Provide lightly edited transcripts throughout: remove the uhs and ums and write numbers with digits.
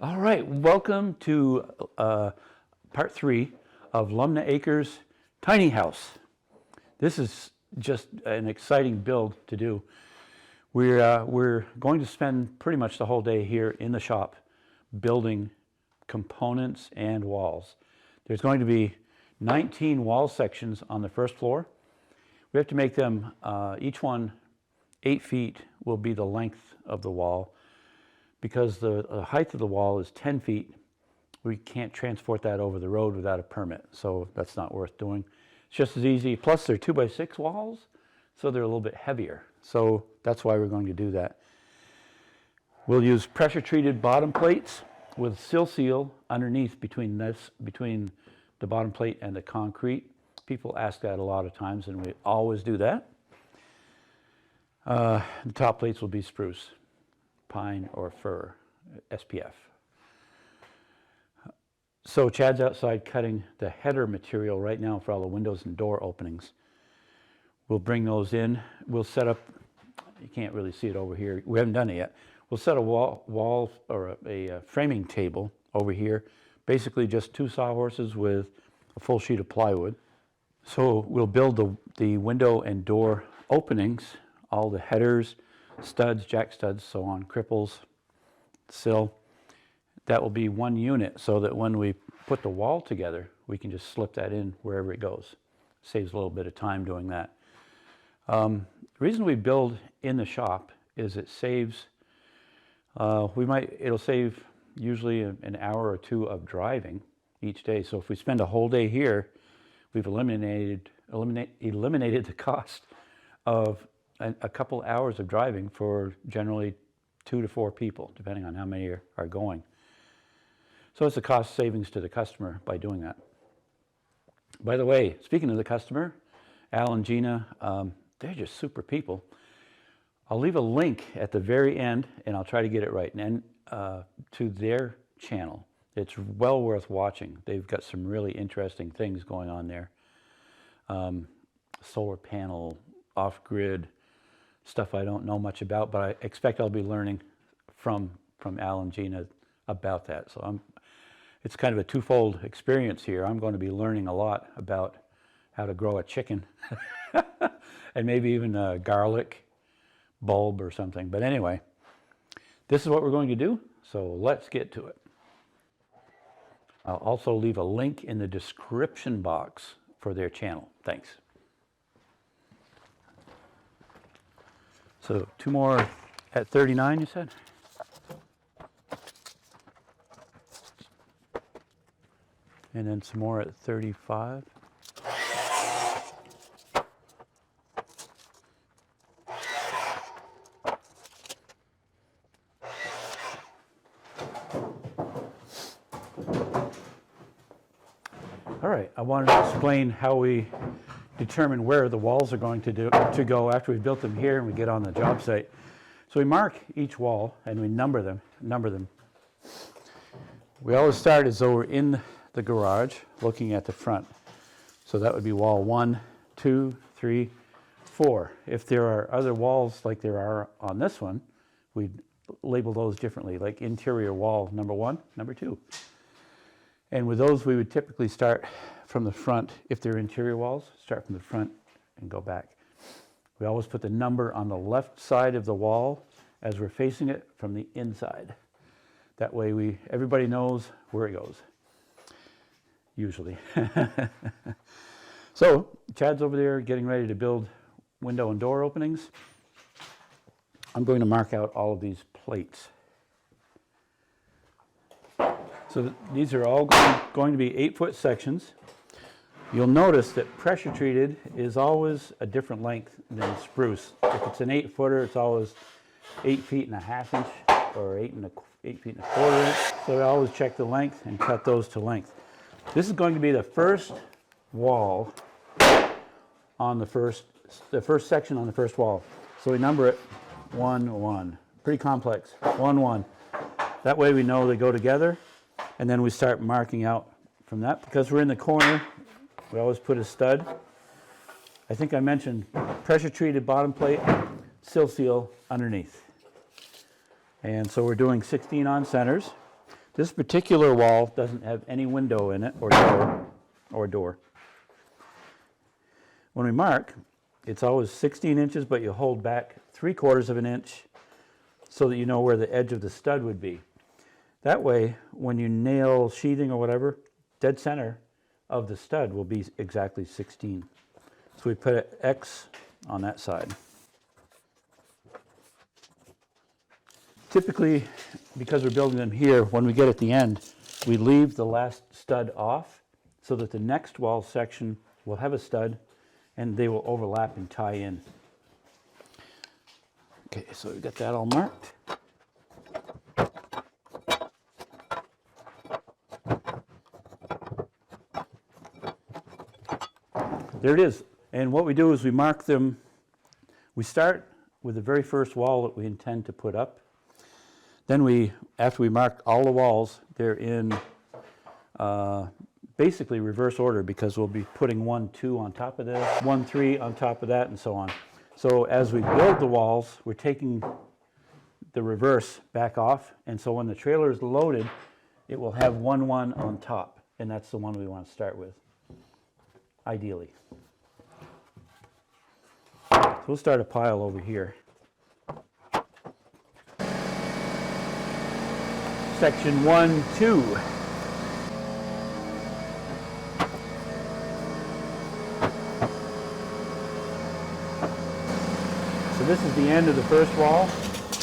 All right, welcome to part 3 of LUMNAH Acres Tiny House. This is just an exciting build to do. We're going to spend pretty much the whole day here in the shop building components and walls. There's going to be 19 wall sections on the first floor. We have to make them, each one 8 feet will be the length of the wall. Because the height of the wall is 10 feet, we can't transport that over the road without a permit, so that's not worth doing. It's just as easy, plus they're 2x6 walls, so they're a little bit heavier. So that's why we're going to do that. We'll use pressure-treated bottom plates with sill seal underneath between the bottom plate and the concrete. People ask that a lot of times, and we always do that. The top plates will be spruce, pine or fir, SPF. So Chad's outside cutting the header material right now for all the windows and door openings. We'll bring those in. We'll set up, you can't really see it over here. We haven't done it yet. We'll set a wall or a framing table over here. Basically just 2 sawhorses with a full sheet of plywood. So we'll build the window and door openings, all the headers, studs, jack studs, so on, cripples, sill. That will be one unit so that when we put the wall together, we can just slip that in wherever it goes. Saves a little bit of time doing that. The reason we build in the shop is it saves, it'll save usually an hour or 2 of driving each day. So if we spend a whole day here, we've eliminated the cost of a couple hours of driving for generally 2 to 4 people, depending on how many are going. So it's a cost savings to the customer by doing that. By the way, speaking of the customer, Al and Gina, they're just super people. I'll leave a link at the very end, and I'll try to get it right, and to their channel. It's well worth watching. They've got some really interesting things going on there. Solar panel, off-grid, stuff I don't know much about, but I expect I'll be learning from Al and Gina about that. So it's kind of a twofold experience here. I'm going to be learning a lot about how to grow a chicken and maybe even a garlic bulb or something. But anyway, this is what we're going to do, so let's get to it. I'll also leave a link in the description box for their channel. Thanks. So 2 more at 39, you said? And then some more at 35. All right, I wanted to explain how we determine where the walls are going to go after we've built them here and we get on the job site. So we mark each wall and we number them. We always start as though we're in the garage looking at the front. So that would be wall 1, 2, 3, 4. If there are other walls like there are on this one, we'd label those differently, like interior wall number 1, number 2. And with those, we would typically start from the front. If they're interior walls, start from the front and go back. We always put the number on the left side of the wall as we're facing it from the inside. That way everybody knows where it goes, usually. So Chad's over there getting ready to build window and door openings. I'm going to mark out all of these plates. So these are all going to be 8-foot sections. You'll notice that pressure treated is always a different length than spruce. If it's an 8-footer, it's always 8 feet and a half inch or 8 feet and a quarter inch. So I always check the length and cut those to length. This is going to be the first wall on the first section on the first wall. So we number it 1, 1. Pretty complex. 1, 1. That way we know they go together. And then we start marking out from that. Because we're in the corner, we always put a stud. I think I mentioned pressure-treated bottom plate, sill seal underneath. And so we're doing 16 on centers. This particular wall doesn't have any window in it or door. When we mark, it's always 16 inches, but you hold back 3/4 of an inch so that you know where the edge of the stud would be. That way, when you nail sheathing or whatever, dead center of the stud will be exactly 16. So we put an X on that side. Typically, because we're building them here, when we get at the end, we leave the last stud off so that the next wall section will have a stud and they will overlap and tie in. Okay, so we've got that all marked. There it is. And what we do is we mark them. We start with the very first wall that we intend to put up. Then after we mark all the walls, they're in basically reverse order because we'll be putting 1, 2 on top of this, 1, 3 on top of that, and so on. So as we build the walls, we're taking the reverse back off, and so when the trailer is loaded, it will have 1, 1 on top, and that's the one we want to start with, ideally. So we'll start a pile over here. Section 1, 2. So this is the end of the first wall.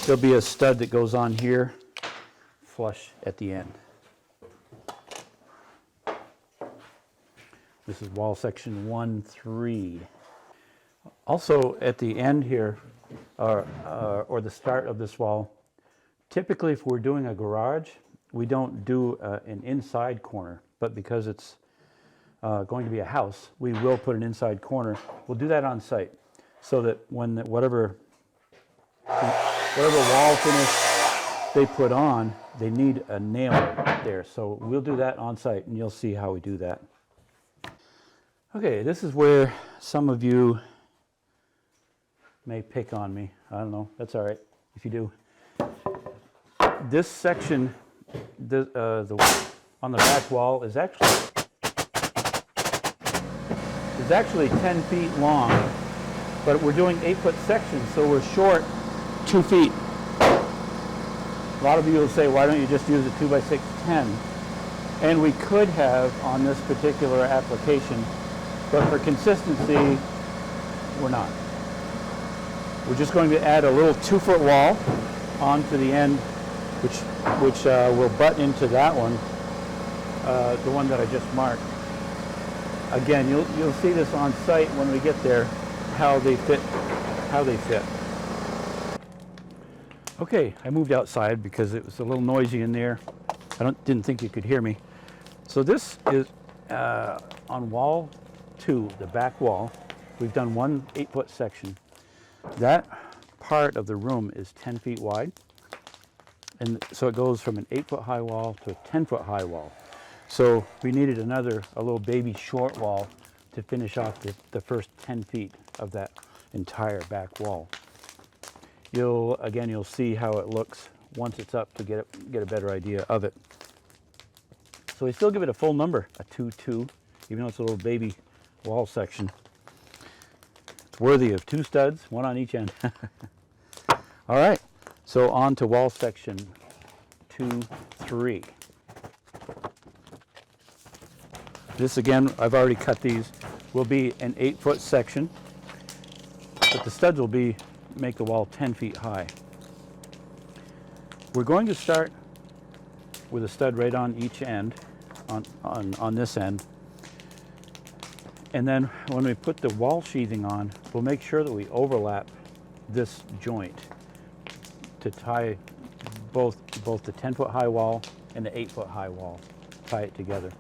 There'll be a stud that goes on here, flush at the end. This is wall section 1, 3. Also at the end here, or the start of this wall, typically if we're doing a garage, we don't do an inside corner, but because it's going to be a house, we will put an inside corner. We'll do that on site so that when whatever wall finish they put on, they need a nail there. So we'll do that on site and you'll see how we do that. Okay, this is where some of you may pick on me. I don't know, that's all right if you do. This section on the back wall is actually 10 feet long, but we're doing 8-foot sections, so we're short 2 feet. A lot of you will say, why don't you just use a 2x6 10? And we could have on this particular application, but for consistency, we're not. We're just going to add a little 2-foot wall onto the end, which will butt into that one, the one that I just marked. Again, you'll see this on site when we get there, how they fit. Okay, I moved outside because it was a little noisy in there. Didn't think you could hear me. So this is on wall 2, the back wall. We've done one 8-foot section. That part of the room is 10 feet wide. And so it goes from an 8-foot high wall to a 10-foot high wall. So we needed a little baby short wall to finish off the first 10 feet of that entire back wall. You'll see how it looks once it's up to get a better idea of it. So we still give it a full number, a 2-2, even though it's a little baby wall section. It's worthy of 2 studs, 1 on each end. All right, so on to wall section 2, 3. This again, I've already cut these, will be an 8-foot section, but the studs will make the wall 10 feet high. We're going to start with a stud right on each end, on this end. And then when we put the wall sheathing on, we'll make sure that we overlap this joint to tie both the 10-foot high wall and the 8-foot high wall, tie it together.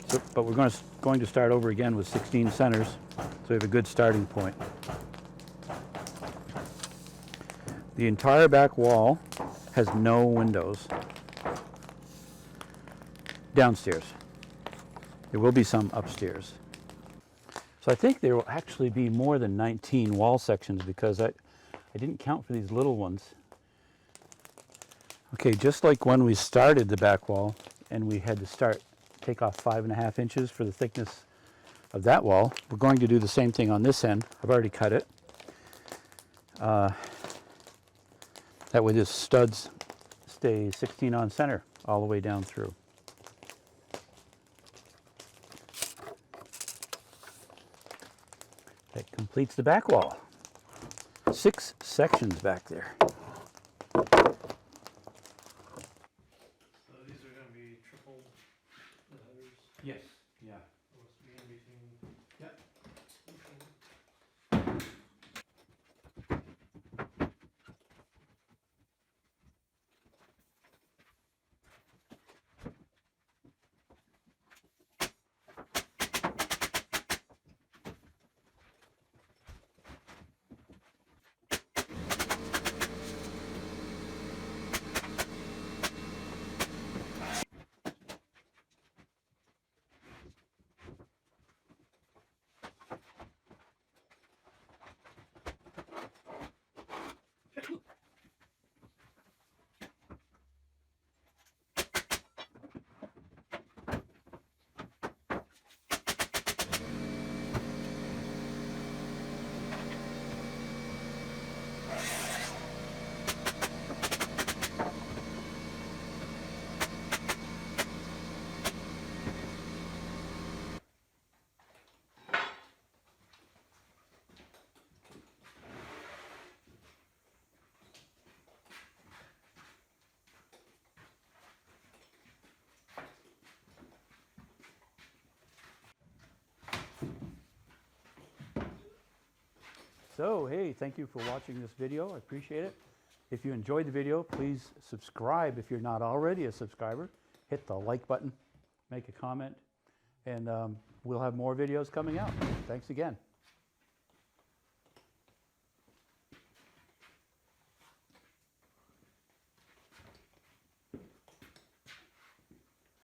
So, but we're going to start over again with 16 centers, so we have a good starting point. The entire back wall has no windows downstairs. There will be some upstairs. So I think there will actually be more than 19 wall sections because I didn't count for these little ones. Okay, just like when we started the back wall and we had to take off 5.5 inches for the thickness of that wall, we're going to do the same thing on this end. I've already cut it. That way the studs stay 16 on center all the way down through. That completes the back wall. 6 sections back there. So these are going to be triple the headers. Yes, yeah. Must be in between. Yep. So, hey, thank you for watching this video. I appreciate it. If you enjoyed the video, please subscribe if you're not already a subscriber. Hit the like button, make a comment, and we'll have more videos coming out. Thanks again.